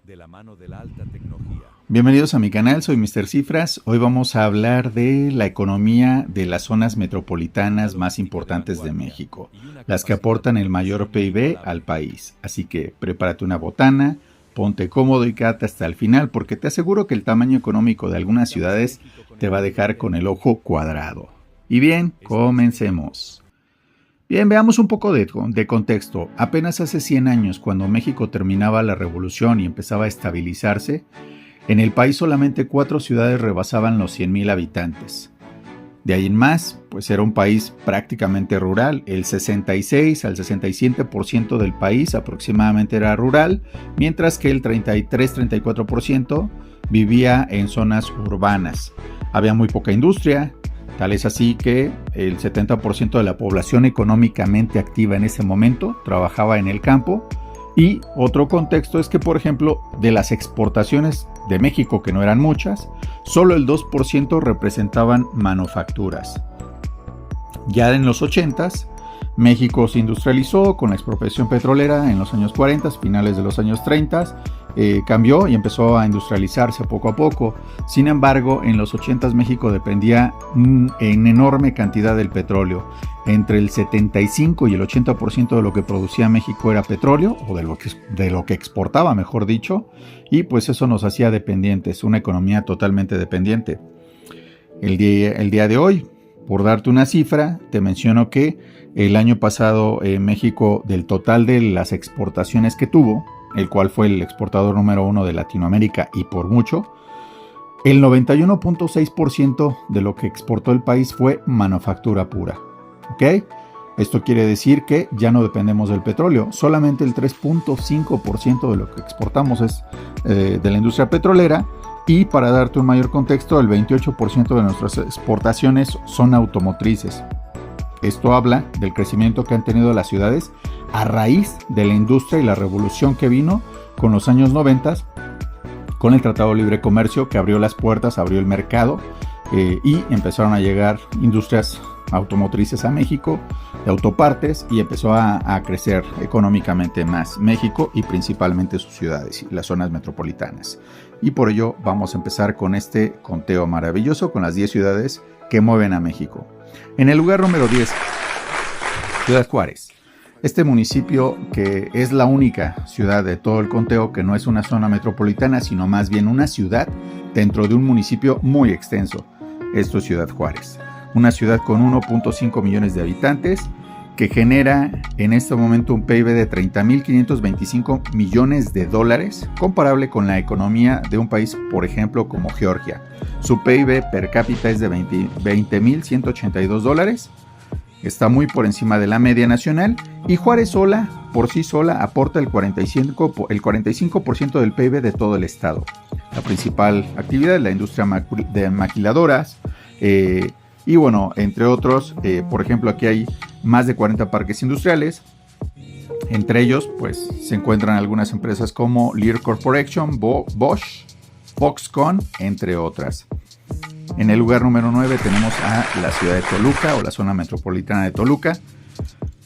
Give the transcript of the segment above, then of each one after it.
de la mano de la alta tecnología. Bienvenidos a mi canal, soy Mr. Cifras. Hoy vamos a hablar de la economía de las zonas metropolitanas más importantes de México, las que aportan el mayor PIB al país. Así que prepárate una botana, ponte cómodo y quédate hasta el final porque te aseguro que el tamaño económico de algunas ciudades te va a dejar con el ojo cuadrado. Y bien, comencemos. Bien, veamos un poco de contexto. Apenas hace 100 años, cuando México terminaba la revolución y empezaba a estabilizarse, en el país solamente 4 ciudades rebasaban los 100,000 habitantes. De ahí en más, pues era un país prácticamente rural. El 66 al 67% del país aproximadamente era rural, mientras que el 33-34% vivía en zonas urbanas. Había muy poca industria. Tal es así que el 70% de la población económicamente activa en ese momento trabajaba en el campo. Y otro contexto es que, por ejemplo, de las exportaciones de México, que no eran muchas, solo el 2% representaban manufacturas. Ya en los 80s, México se industrializó con la expropiación petrolera en los años 40, finales de los años 30. Cambió y empezó a industrializarse poco a poco. Sin embargo, en los 80s México dependía en enorme cantidad del petróleo. Entre el 75 y el 80% de lo que producía México era petróleo, o de lo que exportaba, mejor dicho, y pues eso nos hacía dependientes, una economía totalmente dependiente. El día de hoy, por darte una cifra, te menciono que el año pasado México, del total de las exportaciones que tuvo, el cual fue el exportador número 1 de Latinoamérica y por mucho, el 91.6% de lo que exportó el país fue manufactura pura. ¿Ok? Esto quiere decir que ya no dependemos del petróleo, solamente el 3.5% de lo que exportamos es de la industria petrolera, y para darte un mayor contexto, el 28% de nuestras exportaciones son automotrices. Esto habla del crecimiento que han tenido las ciudades a raíz de la industria y la revolución que vino con los años 90, con el Tratado de Libre Comercio que abrió las puertas, abrió el mercado y empezaron a llegar industrias automotrices a México, de autopartes, y empezó a crecer económicamente más México y principalmente sus ciudades y las zonas metropolitanas. Y por ello vamos a empezar con este conteo maravilloso con las 10 ciudades que mueven a México. En el lugar número 10, Ciudad Juárez. Este municipio, que es la única ciudad de todo el conteo que no es una zona metropolitana, sino más bien una ciudad dentro de un municipio muy extenso. Esto es Ciudad Juárez, una ciudad con 1.5 millones de habitantes que genera en este momento un PIB de 30.525 millones de dólares, comparable con la economía de un país, por ejemplo, como Georgia. Su PIB per cápita es de 20.182 dólares. Está muy por encima de la media nacional, y Juárez por sí sola aporta el 45% del PIB de todo el estado. La principal actividad es la industria de maquiladoras, y bueno, entre otros, por ejemplo, aquí hay más de 40 parques industriales. Entre ellos, pues, se encuentran algunas empresas como Lear Corporation, Bosch, Foxconn, entre otras. En el lugar número 9 tenemos a la ciudad de Toluca, o la zona metropolitana de Toluca.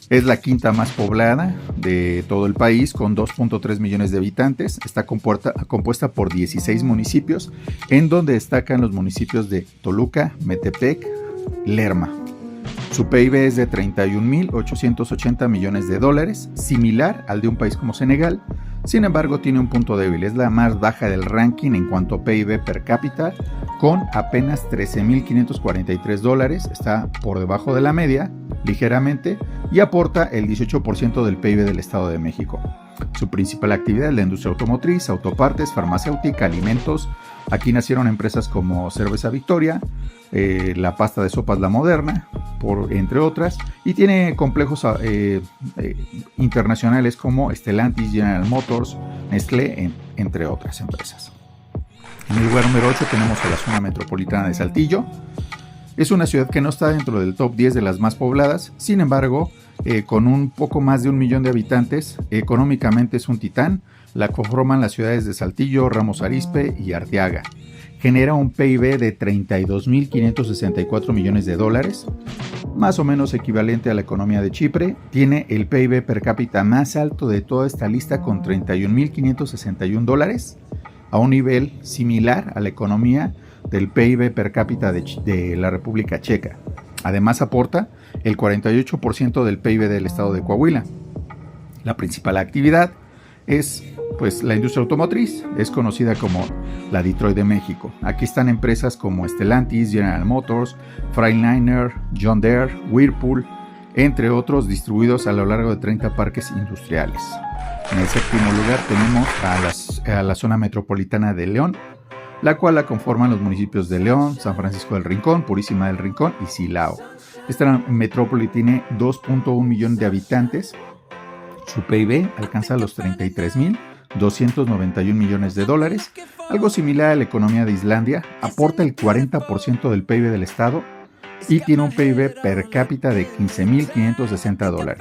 Es la quinta más poblada de todo el país, con 2.3 millones de habitantes. Está compuesta por 16 municipios, en donde destacan los municipios de Toluca, Metepec, Lerma. Su PIB es de 31.880 millones de dólares, similar al de un país como Senegal. Sin embargo, tiene un punto débil, es la más baja del ranking en cuanto a PIB per cápita, con apenas 13.543 dólares, está por debajo de la media, ligeramente, y aporta el 18% del PIB del Estado de México. Su principal actividad es la industria automotriz, autopartes, farmacéutica, alimentos. Aquí nacieron empresas como Cerveza Victoria, la pasta de sopas La Moderna, entre otras, y tiene complejos internacionales como Stellantis, General Motors, Nestlé, entre otras empresas. En el lugar número 8 tenemos a la zona metropolitana de Saltillo. Es una ciudad que no está dentro del top 10 de las más pobladas, sin embargo, con un poco más de 1 millón de habitantes, económicamente es un titán. La conforman las ciudades de Saltillo, Ramos Arizpe y Arteaga. Genera un PIB de 32.564 millones de dólares. más o menos equivalente a la economía de Chipre. Tiene el PIB per cápita más alto de toda esta lista con $31,561, a un nivel similar a la economía del PIB per cápita de la República Checa. Además aporta el 48% del PIB del estado de Coahuila. La principal actividad es la industria automotriz, es conocida como la Detroit de México. Aquí están empresas como Stellantis, General Motors, Freightliner, John Deere, Whirlpool, entre otros, distribuidos a lo largo de 30 parques industriales. En el séptimo lugar tenemos a la zona metropolitana de León, la cual la conforman los municipios de León, San Francisco del Rincón, Purísima del Rincón y Silao. Esta metrópoli tiene 2.1 millones de habitantes. Su PIB alcanza los $33,291 millones, algo similar a la economía de Islandia, aporta el 40% del PIB del estado y tiene un PIB per cápita de $15,560.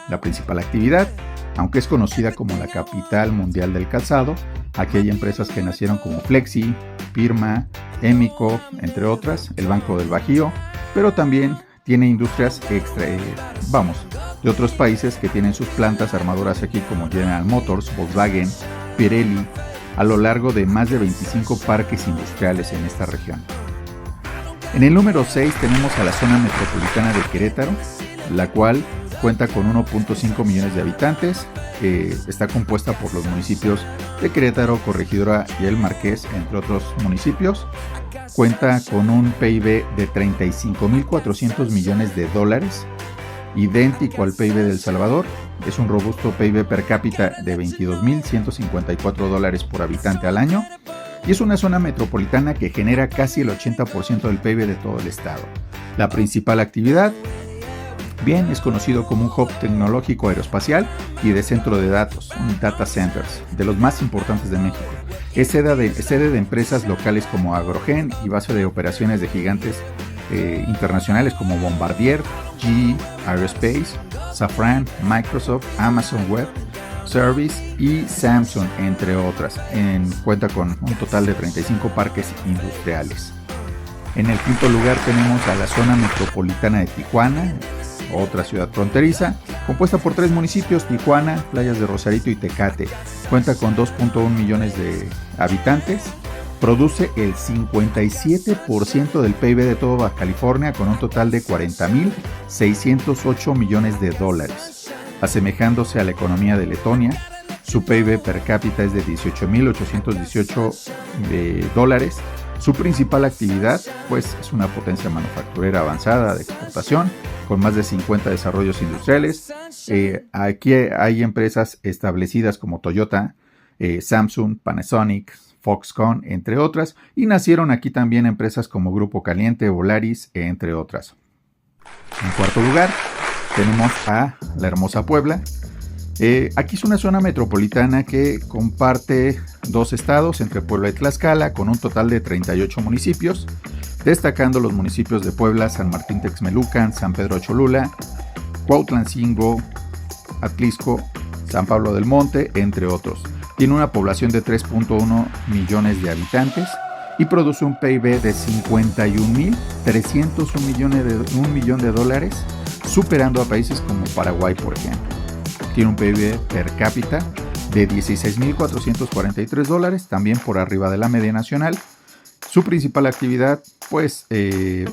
La principal actividad, aunque es conocida como la capital mundial del calzado, aquí hay empresas que nacieron como Flexi, Pirma, Émico, entre otras, el Banco del Bajío, pero también tiene industrias de otros países que tienen sus plantas armadoras aquí, como General Motors, Volkswagen, Pirelli, a lo largo de más de 25 parques industriales en esta región. En el número 6 tenemos a la zona metropolitana de Querétaro, la cual cuenta con 1.5 millones de habitantes, está compuesta por los municipios de Querétaro, Corregidora y El Marqués, entre otros municipios. Cuenta con un PIB de $35,400 millones, idéntico al PIB de El Salvador. Es un robusto PIB per cápita de $22,154 por habitante al año. Y es una zona metropolitana que genera casi el 80% del PIB de todo el estado. La principal actividad, bien, es conocido como un hub tecnológico aeroespacial y de centro de datos, un data centers, de los más importantes de México. Es sede de empresas locales como Agrogen y base de operaciones de gigantes internacionales como Bombardier, GE Aerospace, Safran, Microsoft, Amazon Web Service y Samsung, entre otras. Cuenta con un total de 35 parques industriales. En el quinto lugar tenemos a la zona metropolitana de Tijuana, otra ciudad fronteriza, compuesta por 3 municipios: Tijuana, Playas de Rosarito y Tecate. Cuenta con 2.1 millones de habitantes. Produce el 57% del PIB de todo Baja California, con un total de $40,608 millones. Asemejándose a la economía de Letonia, su PIB per cápita es de $18,818. Su principal actividad, es una potencia manufacturera avanzada de exportación, con más de 50 desarrollos industriales. Aquí hay empresas establecidas como Toyota, Samsung, Panasonic, Foxconn, entre otras, y nacieron aquí también empresas como Grupo Caliente, Volaris, entre otras. En cuarto lugar, tenemos a la hermosa Puebla. Aquí es una zona metropolitana que comparte 2 estados entre Puebla y Tlaxcala, con un total de 38 municipios, destacando los municipios de Puebla, San Martín Texmelucan, San Pedro Cholula, Cuautlancingo, Atlisco, San Pablo del Monte, entre otros. Tiene una población de 3.1 millones de habitantes y produce un PIB de $51,301 millones, superando a países como Paraguay, por ejemplo. Tiene un PIB per cápita de $16,443, también por arriba de la media nacional. Su principal actividad,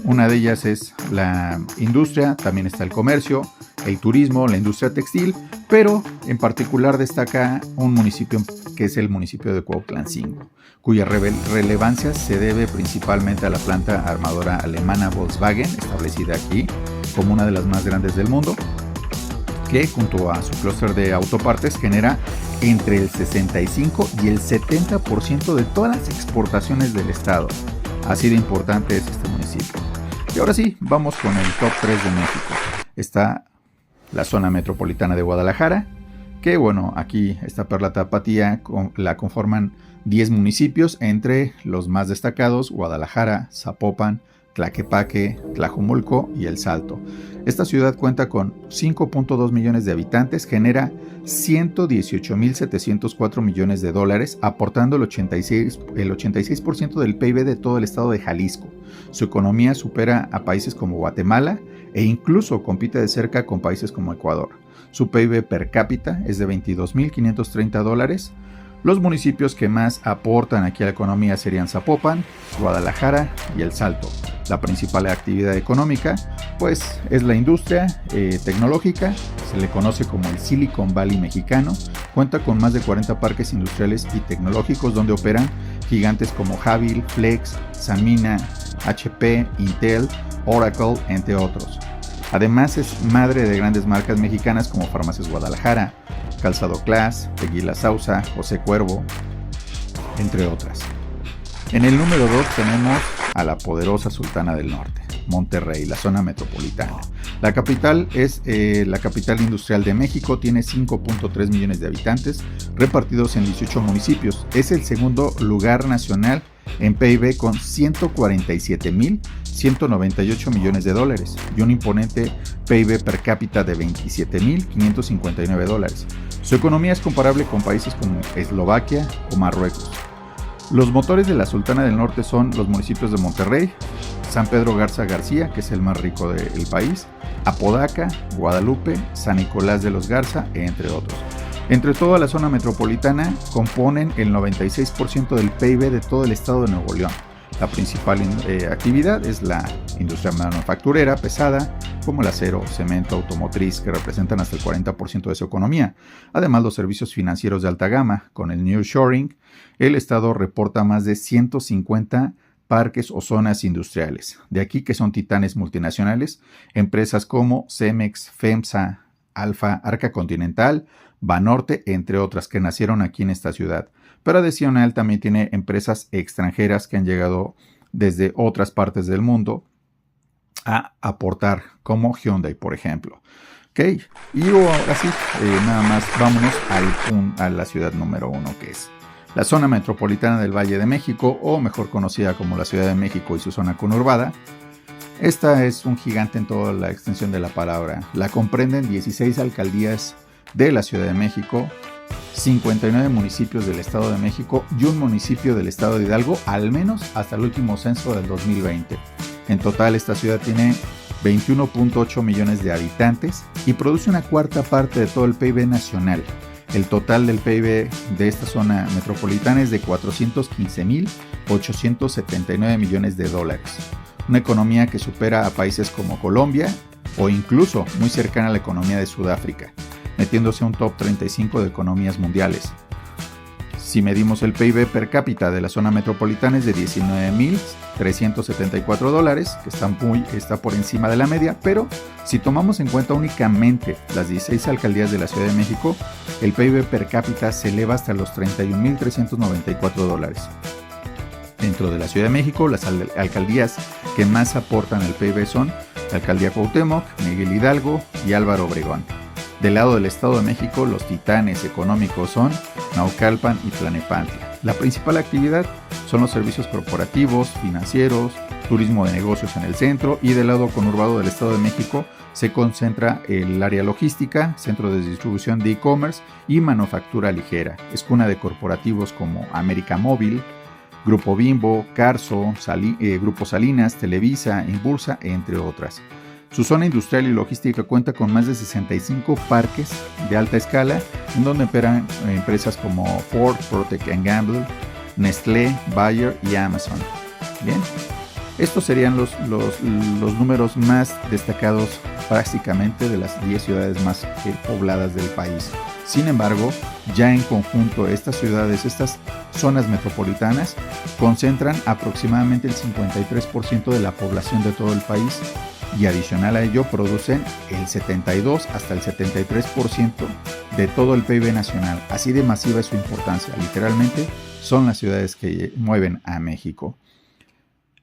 una de ellas es la industria, también está el comercio, el turismo, la industria textil, pero en particular destaca un municipio que es el municipio de Cuautlancingo, cuya relevancia se debe principalmente a la planta armadora alemana Volkswagen, establecida aquí como una de las más grandes del mundo, que junto a su clúster de autopartes genera entre el 65 y el 70% de todas las exportaciones del estado. Así de importante es este municipio. Y ahora sí, vamos con el top 3 de México. Está la zona metropolitana de Guadalajara, que aquí esta perla tapatía la conforman 10 municipios, entre los más destacados: Guadalajara, Zapopan, Tlaquepaque, Tlajumulco y El Salto. Esta ciudad cuenta con 5.2 millones de habitantes, genera 118.704 millones de dólares, aportando el 86% del PIB de todo el estado de Jalisco. Su economía supera a países como Guatemala e incluso compite de cerca con países como Ecuador. Su PIB per cápita es de 22.530 dólares. Los municipios que más aportan aquí a la economía serían Zapopan, Guadalajara y El Salto. La principal actividad económica pues es la industria tecnológica, se le conoce como el Silicon Valley mexicano, cuenta con más de 40 parques industriales y tecnológicos donde operan gigantes como Jabil, Flex, Sanmina, HP, Intel, Oracle, entre otros. Además es madre de grandes marcas mexicanas como Farmacias Guadalajara, Calzado Class, Tequila Sauza, José Cuervo, entre otras. En el número 2 tenemos a la poderosa Sultana del Norte, Monterrey, la zona metropolitana. La capital es la capital industrial de México, tiene 5.3 millones de habitantes repartidos en 18 municipios. Es el segundo lugar nacional en PIB con 147.198 millones de dólares y un imponente PIB per cápita de 27.559 dólares. Su economía es comparable con países como Eslovaquia o Marruecos. Los motores de la Sultana del Norte son los municipios de Monterrey, San Pedro Garza García, que es el más rico del país, Apodaca, Guadalupe, San Nicolás de los Garza, entre otros. Entre toda la zona metropolitana componen el 96% del PIB de todo el estado de Nuevo León. La principal actividad es la industria manufacturera pesada, como el acero, cemento, automotriz, que representan hasta el 40% de su economía. Además, los servicios financieros de alta gama. Con el nearshoring, el estado reporta más de 150 parques o zonas industriales. De aquí que son titanes multinacionales, empresas como Cemex, FEMSA, Alfa, Arca Continental, Banorte, entre otras, que nacieron aquí en esta ciudad. Pero adicional también tiene empresas extranjeras que han llegado desde otras partes del mundo a aportar, como Hyundai, por ejemplo. Ok, y ahora sí, nada más vámonos a la ciudad número 1, que es la zona metropolitana del Valle de México, o mejor conocida como la Ciudad de México y su zona conurbada. Esta es un gigante en toda la extensión de la palabra. La comprenden 16 alcaldías de la Ciudad de México, 59 municipios del Estado de México y un municipio del Estado de Hidalgo, al menos hasta el último censo del 2020. En total, esta ciudad tiene 21.8 millones de habitantes y produce una cuarta parte de todo el PIB nacional. El total del PIB de esta zona metropolitana es de 415.879 millones de dólares. Una economía que supera a países como Colombia o incluso muy cercana a la economía de Sudáfrica, metiéndose a un top 35 de economías mundiales. Si medimos el PIB per cápita de la zona metropolitana es de 19.374 dólares, que está por encima de la media, pero si tomamos en cuenta únicamente las 16 alcaldías de la Ciudad de México, el PIB per cápita se eleva hasta los 31.394 dólares. Dentro de la Ciudad de México, las alcaldías que más aportan al PIB son la Alcaldía Cuauhtémoc, Miguel Hidalgo y Álvaro Obregón. Del lado del Estado de México, los titanes económicos son Naucalpan y Tlalnepantla. La principal actividad son los servicios corporativos, financieros, turismo de negocios en el centro, y del lado conurbado del Estado de México se concentra el área logística, centro de distribución de e-commerce y manufactura ligera. Es cuna de corporativos como América Móvil, Grupo Bimbo, Carso, Grupo Salinas, Televisa, Inbursa, entre otras. Su zona industrial y logística cuenta con más de 65 parques de alta escala, en donde operan empresas como Ford, Procter & Gamble, Nestlé, Bayer y Amazon. Bien, estos serían los números más destacados prácticamente de las 10 ciudades más pobladas del país. Sin embargo, ya en conjunto estas ciudades, estas zonas metropolitanas, concentran aproximadamente el 53% de la población de todo el país, y adicional a ello producen el 72 hasta el 73% de todo el PIB nacional. Así de masiva es su importancia. Literalmente son las ciudades que mueven a México.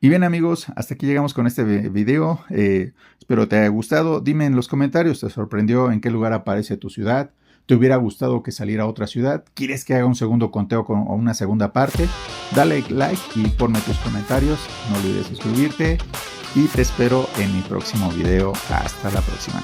Y bien amigos, hasta aquí llegamos con este video. Espero te haya gustado. Dime en los comentarios, ¿te sorprendió en qué lugar aparece tu ciudad? ¿Te hubiera gustado que saliera a otra ciudad? ¿Quieres que haga un segundo conteo o una segunda parte? Dale like y ponme tus comentarios. No olvides suscribirte. y te espero en mi próximo video. Hasta la próxima.